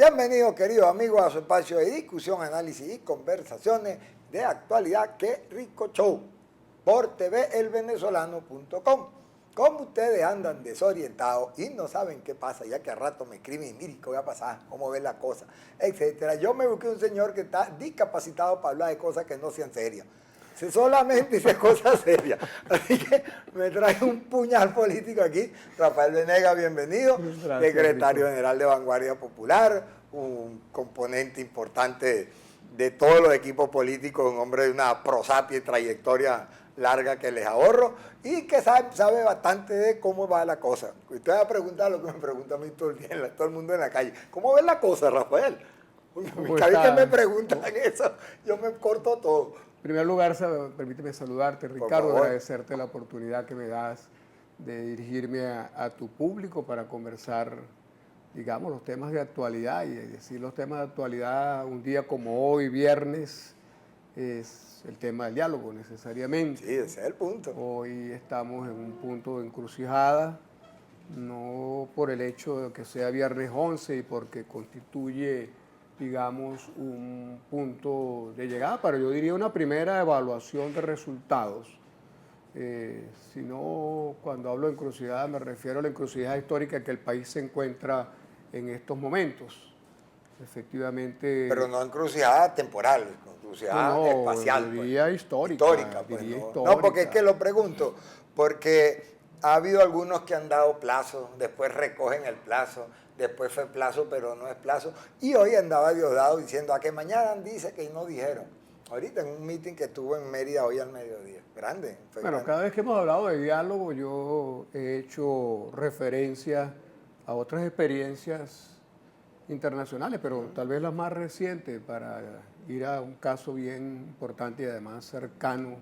Bienvenidos, queridos amigos, a su espacio de discusión, análisis y conversaciones de actualidad. ¡Qué rico show! Por tvelvenezolano.com. Como ustedes andan desorientados y no saben qué pasa, ya que a rato me escriben y miren qué va a pasar, cómo ven la cosa, etcétera. Yo me busqué un señor que está discapacitado para hablar de cosas que no sean serias. Si solamente dice cosas serias. Así que me trae un puñal político aquí. Rafael Venegas, bienvenido. Gracias, Secretario Rico. General de Vanguardia Popular, un componente importante de todos los equipos políticos, un hombre de una prosapia y trayectoria larga que les ahorro y que sabe bastante de cómo va la cosa. Usted va a preguntar lo que me pregunta a mí todo el día, todo el mundo en la calle. ¿Cómo ves la cosa, Rafael? Cada vez que me preguntan eso, yo me corto todo. En primer lugar, permíteme saludarte, Ricardo, agradecerte la oportunidad que me das de dirigirme a tu público para conversar, digamos, los temas de actualidad. Y decir los temas de actualidad un día como hoy, viernes, es el tema del diálogo, necesariamente. Sí, ese es el punto. Hoy estamos en un punto de encrucijada, no por el hecho de que sea viernes 11 y porque constituye, digamos, un punto de llegada, pero yo diría una primera evaluación de resultados. Sino cuando hablo de encrucijada me refiero a la encrucijada histórica que el país se encuentra en estos momentos. Efectivamente. Pero no encrucijada temporal, encrucijada espacial. Diría pues. histórica. Diría histórica. No, porque es que lo pregunto, porque ha habido algunos que han dado plazo, después recogen el plazo, después fue plazo pero no es plazo, y hoy andaba Diosdado diciendo a que mañana dice que no dijeron. Ahorita en un meeting que tuvo en Mérida hoy al mediodía, grande. Bueno, grande. Cada vez que hemos hablado de diálogo yo he hecho referencia a otras experiencias internacionales, pero tal vez las más recientes para ir a un caso bien importante y además cercano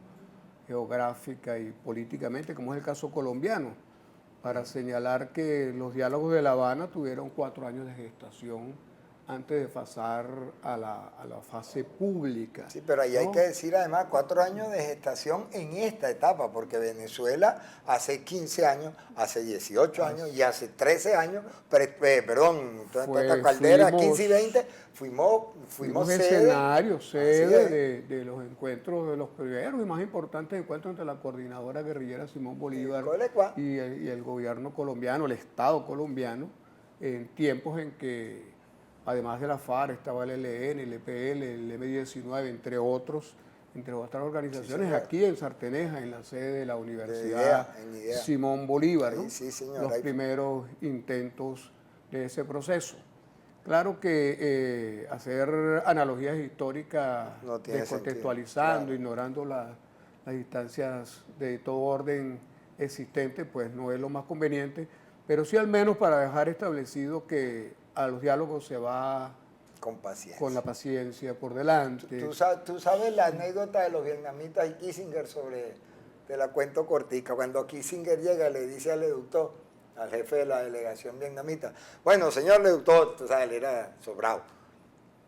geográfica y políticamente, como es el caso colombiano, para señalar que los diálogos de La Habana tuvieron 4 años de gestación antes de pasar a la fase pública. Sí, pero ahí hay que decir además 4 años de gestación en esta etapa, porque Venezuela hace 15 años, hace 18 años y hace 13 años, Caldera, 15 y 20, fuimos sede de los encuentros, de los primeros y más importantes encuentros entre la coordinadora guerrillera Simón Bolívar y el gobierno colombiano, el Estado colombiano, en tiempos en que además de la FARC, estaba el ELN, el EPL, el M-19, entre otras organizaciones, sí, aquí en Sarteneja, en la sede de la Universidad Simón Bolívar, ¿no? Sí, señor, los primeros intentos de ese proceso. Claro que hacer analogías históricas descontextualizando, claro, ignorando las distancias de todo orden existente, pues no es lo más conveniente, pero sí al menos para dejar establecido que a los diálogos se va con la paciencia por delante. ¿Tú sabes la anécdota de los vietnamitas y Kissinger te la cuento cortica? Cuando Kissinger llega le dice al eductor, al jefe de la delegación vietnamita, bueno, señor eductor, tú sabes, él era sobrado,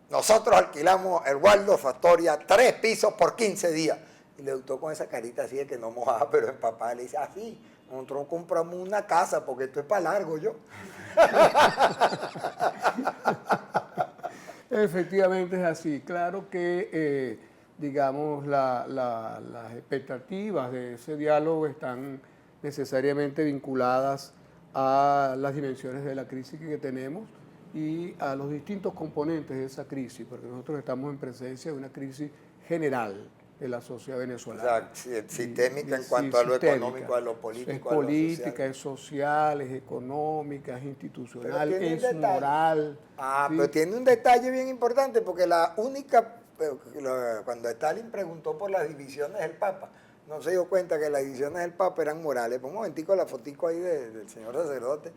nosotros alquilamos el Waldorf Astoria 3 pisos por 15 días. Y el eductor con esa carita así de que no mojaba, pero el papá le dice, así, nosotros compramos una casa porque esto es para largo, yo. Efectivamente es así. Claro que, digamos, las expectativas de ese diálogo están necesariamente vinculadas a las dimensiones de la crisis que tenemos y a los distintos componentes de esa crisis, porque nosotros estamos en presencia de una crisis general de la sociedad venezolana. O sea, sistémica en cuanto a lo económico, a lo político, es política, es social, es económica, es institucional, es moral. ¿Sí? Pero tiene un detalle bien importante, porque la única, cuando Stalin preguntó por las divisiones del Papa, no se dio cuenta que las divisiones del Papa eran morales. Pon un momentico la fotico ahí del señor sacerdote.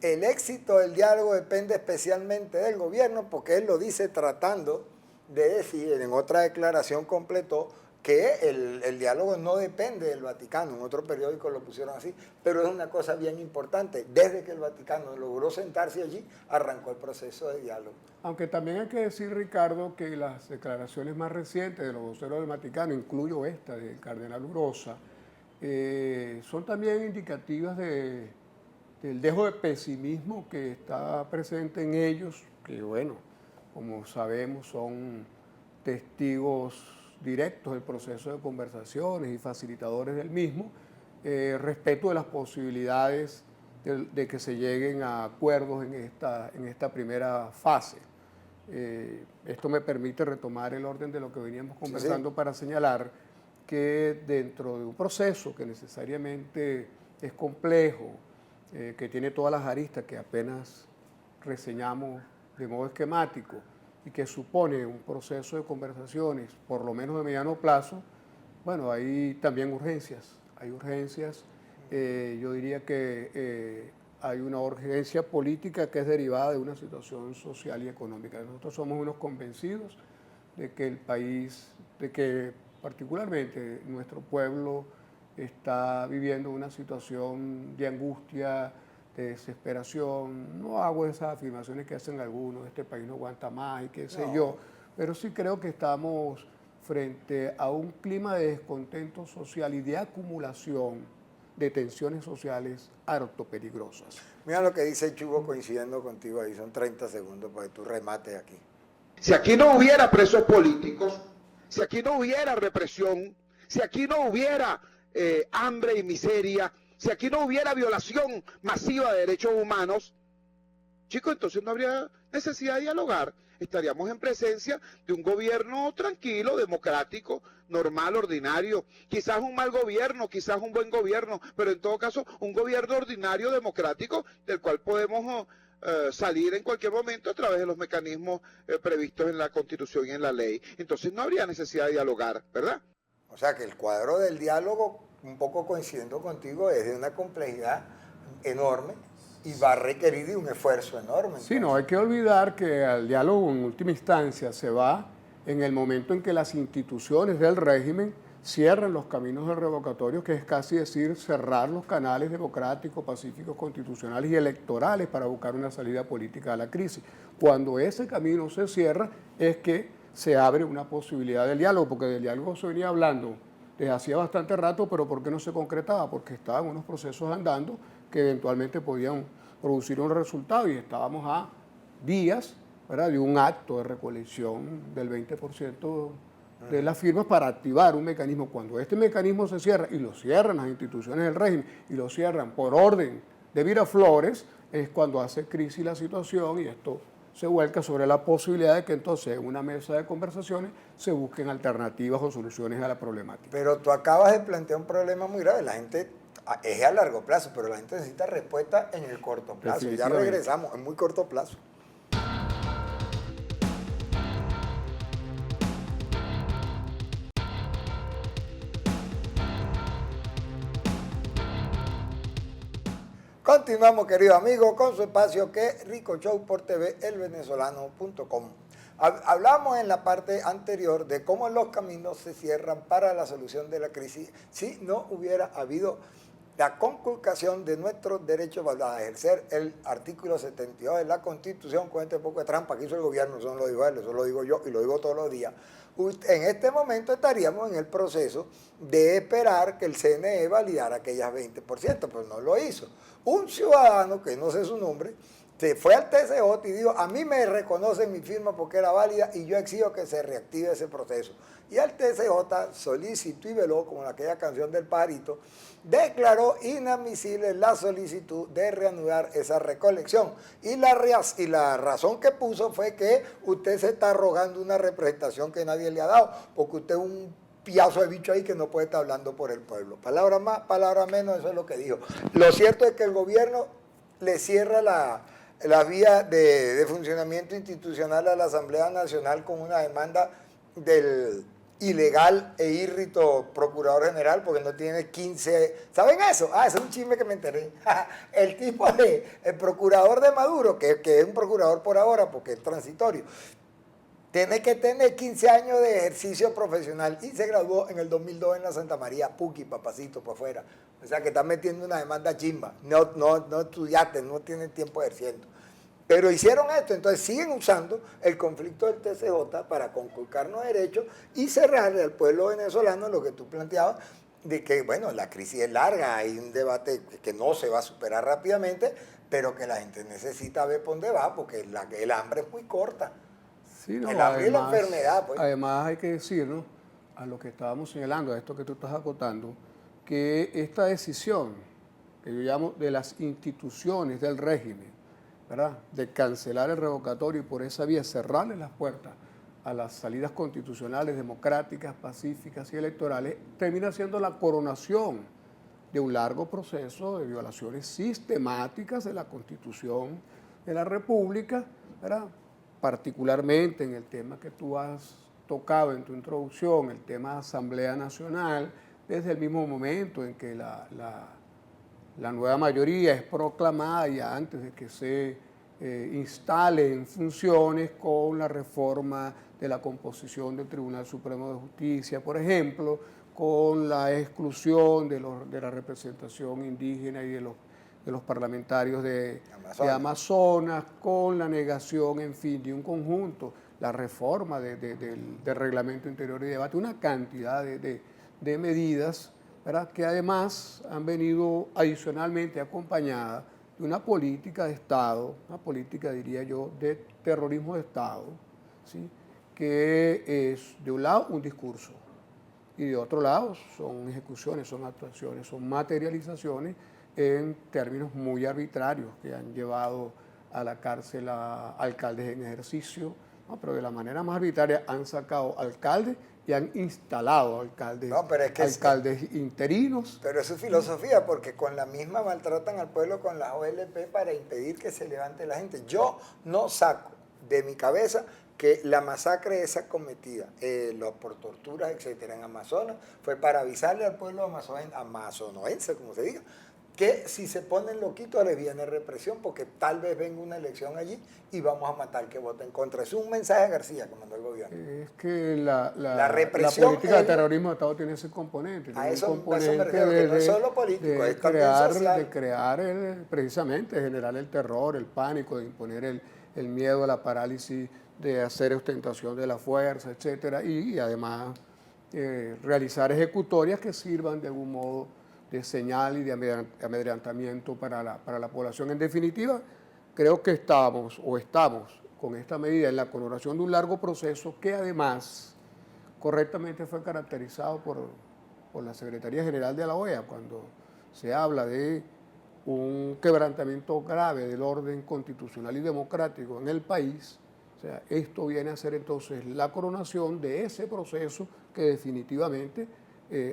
El éxito del diálogo depende especialmente del gobierno, porque él lo dice tratando de decir, en otra declaración completó, que el diálogo no depende del Vaticano. En otro periódico lo pusieron así, pero es una cosa bien importante. Desde que el Vaticano logró sentarse allí, arrancó el proceso de diálogo. Aunque también hay que decir, Ricardo, que las declaraciones más recientes de los voceros del Vaticano, incluyo esta del cardenal Urosa, son también indicativas del dejo de pesimismo que está presente en ellos que bueno, como sabemos son testigos directos del proceso de conversaciones y facilitadores del mismo, respecto de las posibilidades de que se lleguen a acuerdos en esta primera fase. Esto me permite retomar el orden de lo que veníamos conversando, sí, para señalar que dentro de un proceso que necesariamente es complejo, que tiene todas las aristas que apenas reseñamos de modo esquemático y que supone un proceso de conversaciones, por lo menos de mediano plazo, bueno, hay también urgencias. Hay urgencias, yo diría que hay una urgencia política que es derivada de una situación social y económica. Nosotros somos unos convencidos de que el país, de que particularmente nuestro pueblo está viviendo una situación de angustia, de desesperación. No hago esas afirmaciones que hacen algunos, este país no aguanta más y qué sé yo, pero sí creo que estamos frente a un clima de descontento social y de acumulación de tensiones sociales harto peligrosas. Mira lo que dice Chugo, coincidiendo contigo ahí, son 30 segundos para que tú remates aquí. Si aquí no hubiera presos políticos, si aquí no hubiera represión, si aquí no hubiera hambre y miseria, si aquí no hubiera violación masiva de derechos humanos, chicos, entonces no habría necesidad de dialogar. Estaríamos en presencia de un gobierno tranquilo, democrático, normal, ordinario. Quizás un mal gobierno, quizás un buen gobierno, pero en todo caso un gobierno ordinario, democrático, del cual podemos salir en cualquier momento a través de los mecanismos previstos en la Constitución y en la ley. Entonces no habría necesidad de dialogar, ¿verdad? O sea que el cuadro del diálogo, un poco coincidiendo contigo, es de una complejidad enorme y va a requerir de un esfuerzo enorme. Entonces. Sí, no hay que olvidar que el diálogo en última instancia se va en el momento en que las instituciones del régimen cierran los caminos del revocatorio, que es casi decir cerrar los canales democráticos, pacíficos, constitucionales y electorales para buscar una salida política a la crisis. Cuando ese camino se cierra es que se abre una posibilidad del diálogo, porque del diálogo se venía hablando desde hacía bastante rato, pero ¿por qué no se concretaba? Porque estaban unos procesos andando que eventualmente podían producir un resultado y estábamos a días, ¿verdad?, de un acto de recolección del 20% de las firmas para activar un mecanismo. Cuando este mecanismo se cierra, y lo cierran las instituciones del régimen, y lo cierran por orden de Miraflores, es cuando hace crisis la situación y esto se vuelca sobre la posibilidad de que entonces en una mesa de conversaciones se busquen alternativas o soluciones a la problemática. Pero tú acabas de plantear un problema muy grave. La gente es a largo plazo, pero la gente necesita respuesta en el corto plazo. Ya regresamos, en muy corto plazo. Continuamos, querido amigo, con su espacio Que Rico Show por TV, elvenezolano.com. Hablamos en la parte anterior de cómo los caminos se cierran para la solución de la crisis si no hubiera habido la conculcación de nuestros derechos para ejercer el artículo 72 de la Constitución con este poco de trampa que hizo el gobierno. Eso no lo dijo él, eso lo digo yo y lo digo todos los días. En este momento estaríamos en el proceso de esperar que el CNE validara aquellas 20%, pero no lo hizo. Un ciudadano, que no sé su nombre, se fue al TCJ y dijo, a mí me reconocen mi firma porque era válida y yo exijo que se reactive ese proceso. Y el TCJ solicitó y veló, como en aquella canción del pajarito, declaró inadmisible la solicitud de reanudar esa recolección. Y la razón que puso fue que usted se está rogando una representación que nadie le ha dado, porque usted es un piazo de bicho ahí que no puede estar hablando por el pueblo. Palabra más, palabra menos, eso es lo que dijo. Lo cierto es que el gobierno le cierra la vía de funcionamiento institucional a la Asamblea Nacional con una demanda del ilegal e írrito procurador general, porque no tiene 15... ¿Saben eso? Ese es un chisme que me enteré. El tipo el procurador de Maduro, que es un procurador por ahora, porque es transitorio, tiene que tener 15 años de ejercicio profesional y se graduó en el 2002 en la Santa María, Puqui, papacito, para afuera. O sea que está metiendo una demanda chimba. No estudiaste, no tienen tiempo ejerciendo. Pero hicieron esto, entonces siguen usando el conflicto del TCJ para conculcarnos derechos y cerrarle al pueblo venezolano lo que tú planteabas, de que, bueno, la crisis es larga, hay un debate que no se va a superar rápidamente, pero que la gente necesita ver por dónde va, porque el hambre es muy corta. Sí, no, El hambre y la además, enfermedad, pues. además hay que decir, ¿no?, a lo que estábamos señalando, a esto que tú estás acotando, que esta decisión, que yo llamo de las instituciones del régimen, ¿verdad?, de cancelar el revocatorio y por esa vía cerrarle las puertas a las salidas constitucionales, democráticas, pacíficas y electorales, termina siendo la coronación de un largo proceso de violaciones sistemáticas de la Constitución de la República, ¿verdad?, particularmente en el tema que tú has tocado en tu introducción, el tema de Asamblea Nacional, desde el mismo momento en que la nueva mayoría es proclamada y antes de que se instale en funciones con la reforma de la composición del Tribunal Supremo de Justicia, por ejemplo, con la exclusión de la representación indígena y de los parlamentarios de Amazonas, con la negación, en fin, de un conjunto, la reforma del reglamento interior y debate, una cantidad de medidas, ¿verdad?, que además han venido adicionalmente acompañadas de una política de Estado, una política, diría yo, de terrorismo de Estado, ¿sí?, que es, de un lado, un discurso, y de otro lado son ejecuciones, son actuaciones, son materializaciones en términos muy arbitrarios que han llevado a la cárcel a alcaldes en ejercicio, ¿no?, pero de la manera más arbitraria han sacado alcaldes y han instalado alcaldes, No, pero es que alcaldes interinos. Pero es su filosofía, porque con la misma maltratan al pueblo con las OLP para impedir que se levante la gente. Yo no saco de mi cabeza que la masacre esa cometida, por torturas, etcétera, en Amazonas, fue para avisarle al pueblo amazonoense, como se diga, que si se ponen loquitos les viene represión, porque tal vez venga una elección allí y vamos a matar que vote en contra. Es un mensaje a García, que mandó el gobierno. Es que la represión, la política de terrorismo de Estado tiene ese componente. A Tiene eso, un componente me refiero, que no es solo político, es también social. de crear precisamente, generar el terror, el pánico, de imponer el miedo a la parálisis, de hacer ostentación de la fuerza, etcétera, y además realizar ejecutorias que sirvan de algún modo de señal y de amedrentamiento para la población. En definitiva, creo que estamos con esta medida en la coronación de un largo proceso que además correctamente fue caracterizado por la Secretaría General de la OEA cuando se habla de un quebrantamiento grave del orden constitucional y democrático en el país. O sea, esto viene a ser entonces la coronación de ese proceso que definitivamente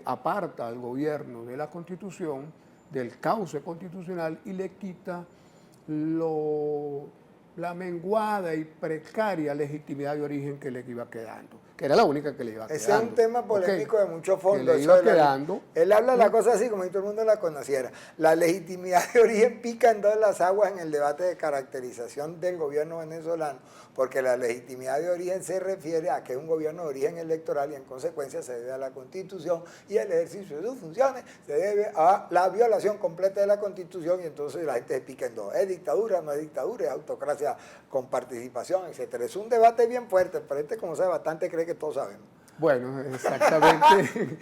aparta al gobierno de la Constitución, del cauce constitucional, y le quita la menguada y precaria legitimidad de origen que le iba quedando, que era la única que le iba quedando. Ese es un tema polémico de mucho fondo. Que le iba quedando. Él habla la cosa así como si todo el mundo la conociera. La legitimidad de origen pica en todas las aguas en el debate de caracterización del gobierno venezolano, porque la legitimidad de origen se refiere a que es un gobierno de origen electoral y en consecuencia se debe a la Constitución, y el ejercicio de sus funciones se debe a la violación completa de la Constitución, y entonces la gente se pica en dos. ¿Es dictadura, no es dictadura? ¿Es autocracia con participación, etcétera? Es un debate bien fuerte, pero como sabe bastante, cree que todos sabemos. Bueno, exactamente.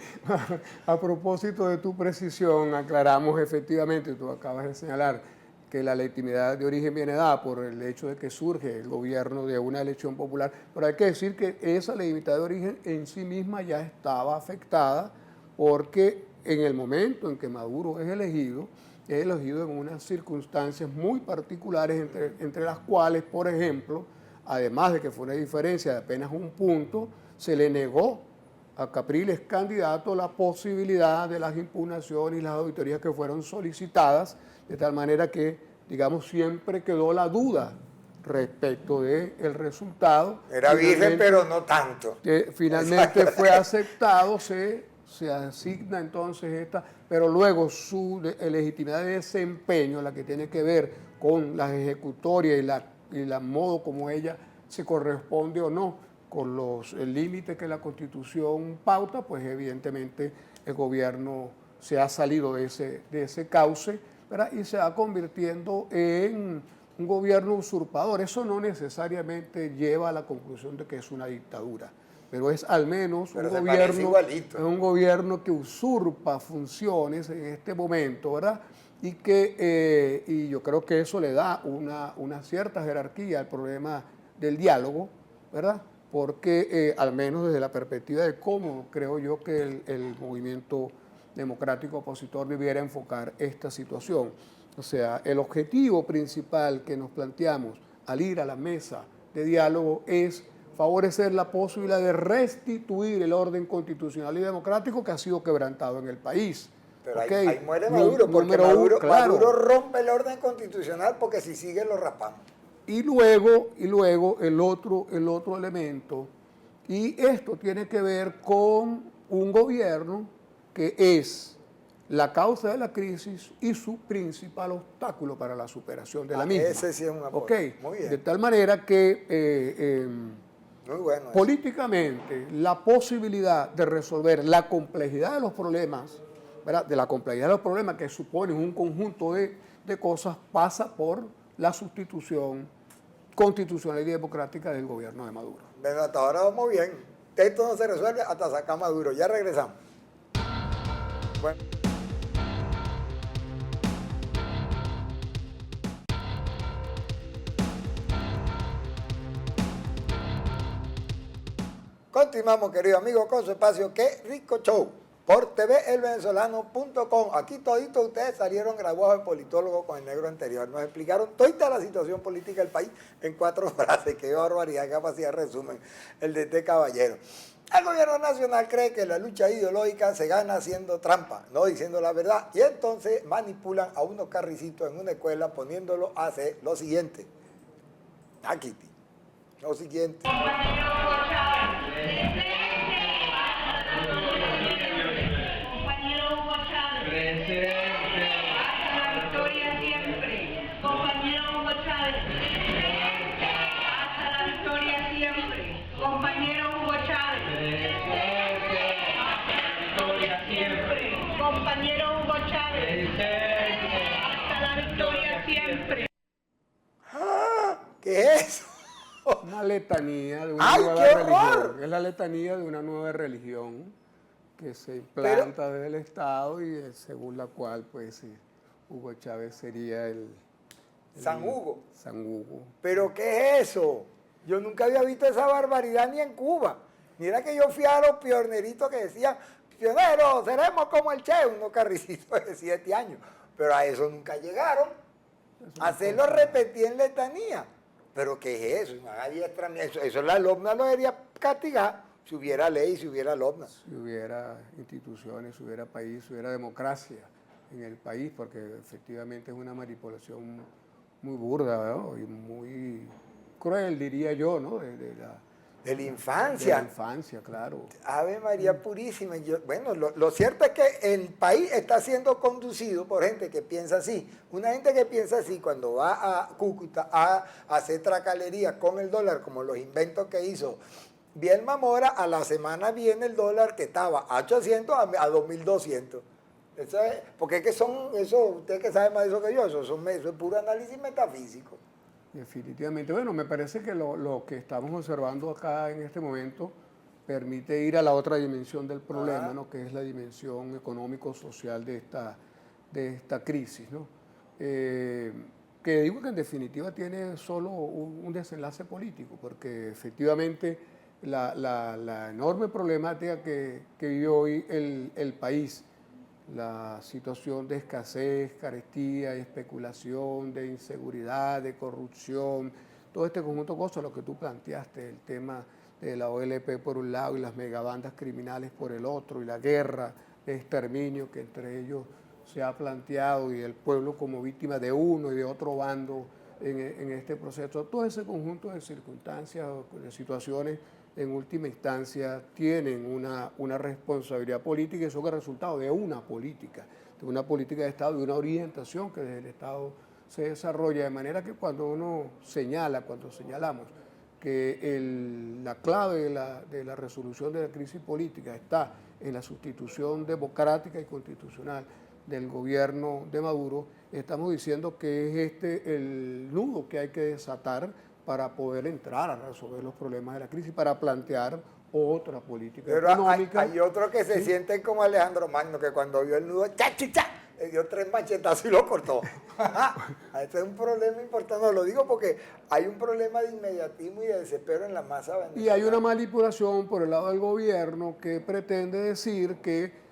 A propósito de tu precisión, aclaramos efectivamente, tú acabas de señalar, que la legitimidad de origen viene dada por el hecho de que surge el gobierno de una elección popular, pero hay que decir que esa legitimidad de origen en sí misma ya estaba afectada, porque en el momento en que Maduro es elegido en unas circunstancias muy particulares, entre las cuales, por ejemplo, además de que fue una diferencia de apenas un punto, se le negó a Capriles, candidato, la posibilidad de las impugnaciones y las auditorías que fueron solicitadas, de tal manera que, digamos, siempre quedó la duda respecto del resultado. Era virgen, pero no tanto. Finalmente fue aceptado, se asigna entonces esta, pero luego su legitimidad de desempeño, la que tiene que ver con las ejecutorias y la modo como ella se corresponde o no con el límite que la Constitución pauta, pues evidentemente el gobierno se ha salido de ese cauce, ¿verdad?, y se va convirtiendo en un gobierno usurpador. Eso no necesariamente lleva a la conclusión de que es una dictadura. pero es al menos Pero se parece igualito. es un gobierno que usurpa funciones en este momento, ¿verdad? Y yo creo que eso le da una cierta jerarquía al problema del diálogo, ¿verdad? Porque al menos desde la perspectiva de cómo creo yo que el movimiento democrático opositor debiera enfocar esta situación. O sea, el objetivo principal que nos planteamos al ir a la mesa de diálogo es favorecer la posibilidad de restituir el orden constitucional y democrático que ha sido quebrantado en el país. Pero ¿Okay? ahí muere Maduro, porque Claro. Maduro rompe el orden constitucional porque si sigue lo raspamos. Y luego el otro elemento, y esto tiene que ver con un gobierno que es la causa de la crisis y su principal obstáculo para la superación de la misma. Ese sí es un apoyo. Okay. Muy bien. De tal manera que Muy bueno eso. políticamente la posibilidad de resolver la complejidad de los problemas, ¿verdad? De la complejidad de los problemas que suponen un conjunto de cosas, pasa por la sustitución constitucional y democrática del gobierno de Maduro. Bueno, hasta ahora vamos bien. Esto no se resuelve hasta sacar a Maduro. Ya regresamos. Bueno. Continuamos, querido amigo, con su espacio Qué Rico Show por tvelvenezolano.com. Aquí toditos ustedes salieron graduados de politólogo con el negro anterior. Nos explicaron toda la situación política del país en 4 frases. Qué barbaridad, qué capacidad de resumen el de este caballero. El gobierno nacional cree que la lucha ideológica se gana haciendo trampa, no diciendo la verdad. Y entonces manipulan a unos carricitos en una escuela poniéndolo a hacer lo siguiente. Kitty. Lo siguiente. ¿Qué es eso? Una letanía de una ¡Ay, nueva qué religión. horror! Es la letanía de una nueva religión que se implanta desde el Estado y según la cual, pues, Hugo Chávez sería el San Hugo. San Hugo. ¿Pero qué es eso? Yo nunca había visto esa barbaridad ni en Cuba. Mira que yo fui a los pioneritos que decían, pioneros, seremos como el Che, unos carricitos de 7 años. Pero a eso nunca llegaron. Hacerlo repetir en letanía. ¿Pero qué es eso? Eso la LOMNA lo debería castigar si hubiera ley, si hubiera LOMNA. Si hubiera instituciones, si hubiera país, si hubiera democracia en el país, porque efectivamente es una manipulación muy burda, ¿no? Y muy cruel, diría yo, ¿no? De la infancia. De la infancia, claro. Ave María Purísima. Bueno, lo cierto es que el país está siendo conducido por gente que piensa así. Una gente que piensa así, cuando va a Cúcuta a hacer tracalería con el dólar, como los inventos que hizo Bielma Mora, a la semana viene el dólar que estaba a 800 a 2200. Eso es, porque es que son, eso, usted que sabe más de eso que yo, eso es puro análisis metafísico. Definitivamente. Bueno, me parece que lo que estamos observando acá en este momento permite ir a la otra dimensión del problema, ¿no? Que es la dimensión económico-social de esta crisis, ¿no? Que digo que en definitiva tiene solo un desenlace político, porque efectivamente la enorme problemática que vive hoy el país, la situación de escasez, carestía, especulación, de inseguridad, de corrupción, todo este conjunto de cosas, lo que tú planteaste, el tema de la OLP por un lado y las megabandas criminales por el otro, y la guerra de exterminio que entre ellos se ha planteado, y el pueblo como víctima de uno y de otro bando en este proceso. Todo ese conjunto de circunstancias, de situaciones, en última instancia tienen una responsabilidad política y son el resultado de una política de Estado, de una orientación que desde el Estado se desarrolla, de manera que cuando señalamos que la clave de la resolución de la crisis política está en la sustitución democrática y constitucional del gobierno de Maduro, estamos diciendo que es el nudo que hay que desatar para poder entrar a resolver los problemas de la crisis, para plantear otra política Pero económica. hay otros que se sienten como Alejandro Magno, que cuando vio el nudo, ¡cha, cha, cha! Le dio 3 machetazos y lo cortó. Este es un problema importante. No, lo digo porque hay un problema de inmediatismo y de desespero en la masa venezolana. Y hay una manipulación por el lado del gobierno que pretende decir que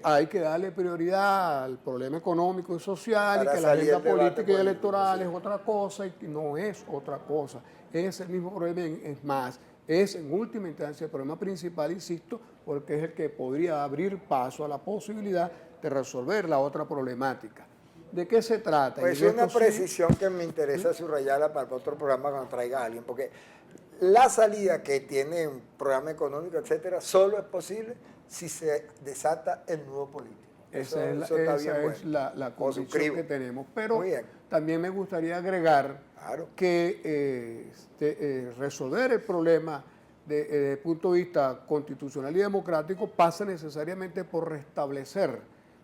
hay que darle prioridad al problema económico y social Para y que la salir agenda del debate política y político, electoral sí. es otra cosa y que no es otra cosa. Es el mismo problema, es más, es en última instancia el problema principal, insisto, porque es el que podría abrir paso a la posibilidad de resolver la otra problemática. ¿De qué se trata? Pues Y es una esto sí- precisión que me interesa subrayarla para otro programa cuando traiga a alguien, porque la salida que tiene un programa económico, etcétera, solo es posible si se desata el nuevo político. Esa es, Eso está bien esa bueno. es la Lo convicción suscribo. que tenemos. Pero Muy bien. también me gustaría agregar Claro. que resolver el problema desde el punto de vista constitucional y democrático pasa necesariamente por restablecer,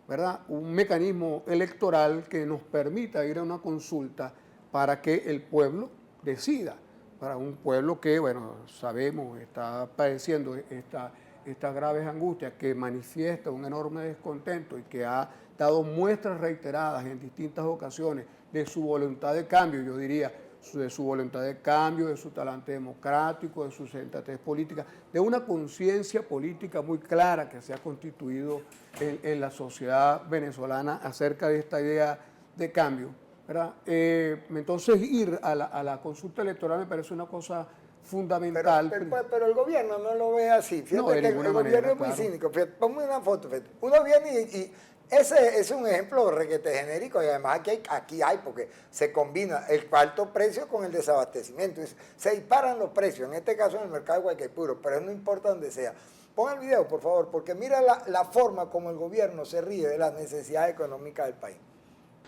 ¿verdad?, un mecanismo electoral que nos permita ir a una consulta para que el pueblo decida, para un pueblo que, bueno, sabemos, está padeciendo estas graves angustias, que manifiesta un enorme descontento y que ha dado muestras reiteradas en distintas ocasiones de su voluntad de cambio, yo diría, de su voluntad de cambio, de su talante democrático, de su sensatez política, de una conciencia política muy clara que se ha constituido en la sociedad venezolana acerca de esta idea de cambio, ¿verdad? Entonces ir a la consulta electoral me parece una cosa fundamental. Pero el gobierno no lo ve así. Fíjate No, de que el ninguna gobierno manera, es muy claro. cínico. Fíjate, ponme una foto. Fíjate. Uno viene y ese es un ejemplo requete genérico y además aquí hay porque se combina el alto precio con el desabastecimiento. Se disparan los precios, en este caso en el mercado de Guaycaipuro, pero no importa donde sea. Pon el video, por favor, porque mira la forma como el gobierno se ríe de las necesidades económicas del país.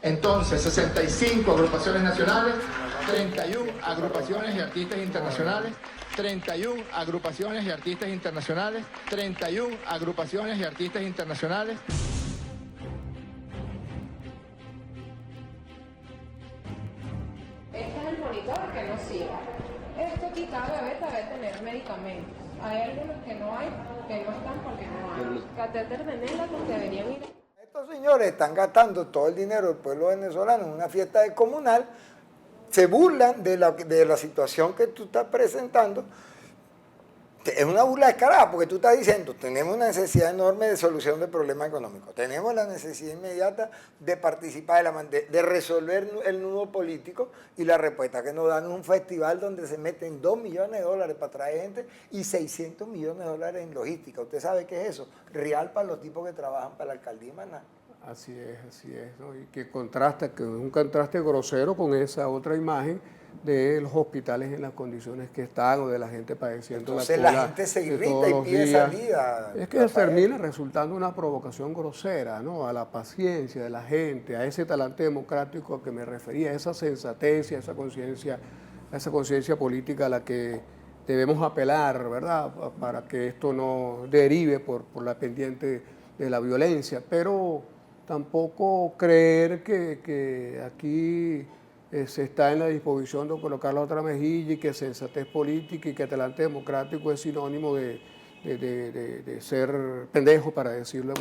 Entonces, 65 agrupaciones nacionales, 31 agrupaciones y artistas internacionales, 31 agrupaciones y artistas internacionales, 31 agrupaciones y artistas internacionales. Este es el monitor que no sirve. Esto aquí cada vez debe tener medicamentos. Hay algunos que no hay, que no están porque no hay. Catéter de Nelaton deberían ir. Estos señores están gastando todo el dinero del pueblo venezolano en una fiesta de comunal, se burlan de la situación que tú estás presentando. Es una burla descarada porque tú estás diciendo, tenemos una necesidad enorme de solución del problema económico, tenemos la necesidad inmediata de participar, de resolver el nudo político, y la respuesta que nos dan es un festival donde se meten $2 millones para traer gente y $600 millones en logística. ¿Usted sabe qué es eso? Real para los tipos que trabajan para la alcaldía y Maná. Así es, ¿no? Y que contrasta, que es un contraste grosero con esa otra imagen de los hospitales en las condiciones que están o de la gente padeciendo Entonces la la cola gente se de irrita todos y los pide días. salida. Es que Rafael. termina resultando una provocación grosera, ¿no?, a la paciencia de la gente, a ese talante democrático a que me refería, a esa sensatez, a esa conciencia política a la que debemos apelar, ¿verdad?, para que esto no derive por la pendiente de la violencia, pero tampoco creer que aquí se está en la disposición de colocar la otra mejilla y que sensatez política y que talante democrático es sinónimo de ser pendejo, para decirlo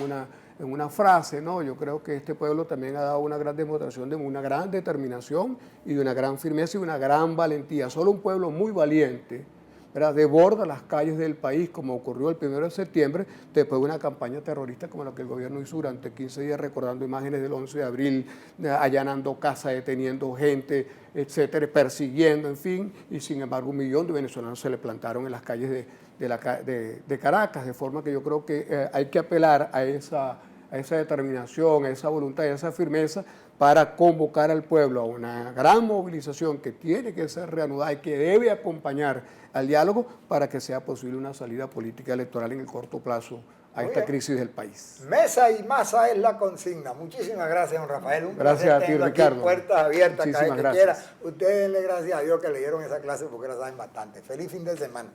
en una frase, ¿no? Yo creo que este pueblo también ha dado una gran demostración de una gran determinación y de una gran firmeza y una gran valentía. Solo un pueblo muy valiente, ¿verdad?, desborda las calles del país, como ocurrió el 1 de septiembre, después de una campaña terrorista como la que el gobierno hizo durante 15 días, recordando imágenes del 11 de abril, allanando casas, deteniendo gente, etcétera, persiguiendo, en fin, y sin embargo 1 millón de venezolanos se le plantaron en las calles de Caracas, de forma que yo creo que hay que apelar a esa determinación, a esa voluntad y a esa firmeza para convocar al pueblo a una gran movilización que tiene que ser reanudada y que debe acompañar al diálogo para que sea posible una salida política electoral en el corto plazo a esta crisis del país. Mesa y masa es la consigna. Muchísimas gracias, don Rafael. Un Gracias placer a ti, tenerlo aquí, Ricardo. puertas abiertas cada vez Muchísimas que quiera. gracias. Ustedes denle gracias a Dios que le dieron esa clase porque la saben bastante. Feliz fin de semana.